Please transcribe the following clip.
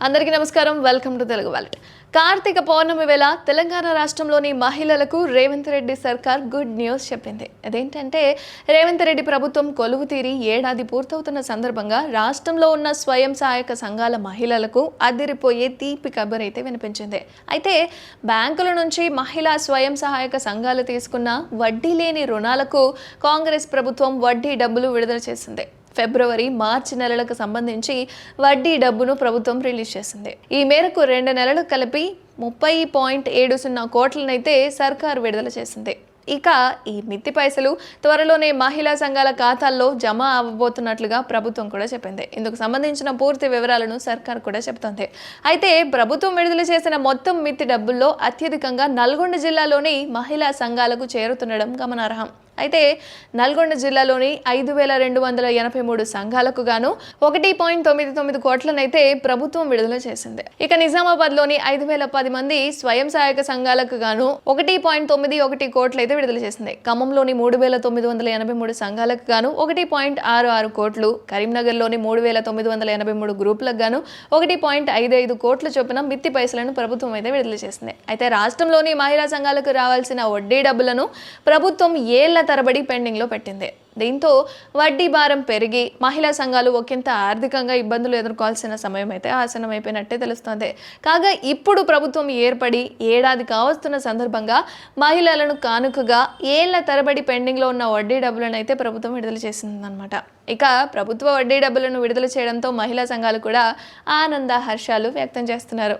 అందరికీ నమస్కారం. Welcome to Telugu Wallet. Karthika Pournami వేళ తెలంగాణ రాష్ట్రంలోని మహిళలకు రేవంత్ రెడ్డి సర్కార్ గుడ్ న్యూస్ చెప్పింది. అదేంటంటే రేవంత్ రెడ్డి ప్రభుత్వం కొలువు తీరి ఏడాది పూర్తవుతున్న సందర్భంగా రాష్ట్రంలో ఉన్న స్వయం సహాయక సంఘాల మహిళలకు అదిరిపోయే తీపి కబురైతే వినిపించింది. అయితే బ్యాంకుల నుంచి మహిళా స్వయం సహాయక సంఘాలు తీసుకున్న వడ్డీ లేని రుణాలకు కాంగ్రెస్ ప్రభుత్వం వడ్డీ డబ్బులు విడుదల చేసింది. ఫిబ్రవరి, మార్చి నెలలకు సంబంధించి వడ్డీ డబ్బును ప్రభుత్వం రిలీజ్ చేసింది. ఈ మేరకు 2 నెలలు కలిపి 30.70 కోట్లనైతే సర్కారు విడుదల చేసింది. ఇక ఈ మిత్తి పైసలు త్వరలోనే మహిళా సంఘాల ఖాతాల్లో జమ అవ్వబోతున్నట్లుగా ప్రభుత్వం కూడా చెప్పింది. ఇందుకు సంబంధించిన పూర్తి వివరాలను సర్కార్ కూడా చెబుతోంది. అయితే ప్రభుత్వం విడుదల చేసిన మొత్తం మిత్తి డబ్బుల్లో అత్యధికంగా నల్గొండ జిల్లాలోని మహిళా సంఘాలకు చేరుతుండడం గమనార్హం. అయితే నల్గొండ జిల్లాలోని 5,283 సంఘాలకు గాను 1.99 కోట్లనైతే ప్రభుత్వం విడుదల చేసింది. ఇక నిజామాబాద్లోని 5,010 మంది స్వయం సహాయక సంఘాలకు గాను 1.91 కోట్లయితే విడుదల చేసింది. ఖమ్మంలోని 3,983 సంఘాలకు గాను 1.66 కోట్లు, కరీంనగర్లోని 3,983 గ్రూపులకు గాను 1.55 కోట్ల చొప్పున మిత్తి పైసలను ప్రభుత్వం అయితే విడుదల చేసింది. అయితే రాష్ట్రంలోని మహిళా సంఘాలకు రావాల్సిన వడ్డీ డబ్బులను ప్రభుత్వం ఏళ్ల తరబడి పెండింగ్ లో పెట్టింది. దీంతో వడ్డీ భారం పెరిగి మహిళా సంఘాలు ఒకంత ఆర్థికంగా ఇబ్బందులు ఎదుర్కోవాల్సిన సమయం అయితే ఆసన్నమైపోయినట్టే తెలుస్తోంది. కాగా ఇప్పుడు ప్రభుత్వం ఏర్పడి ఏడాది కావస్తున్న సందర్భంగా మహిళలను కానుకగా ఏళ్ల తరబడి పెండింగ్ లో ఉన్న వడ్డీ డబ్బులను అయితే ప్రభుత్వం విడుదల చేసిందన్నమాట. ఇక ప్రభుత్వ వడ్డీ డబ్బులను విడుదల చేయడంతో మహిళా సంఘాలు కూడా ఆనంద హర్షాలు వ్యక్తం చేస్తున్నారు.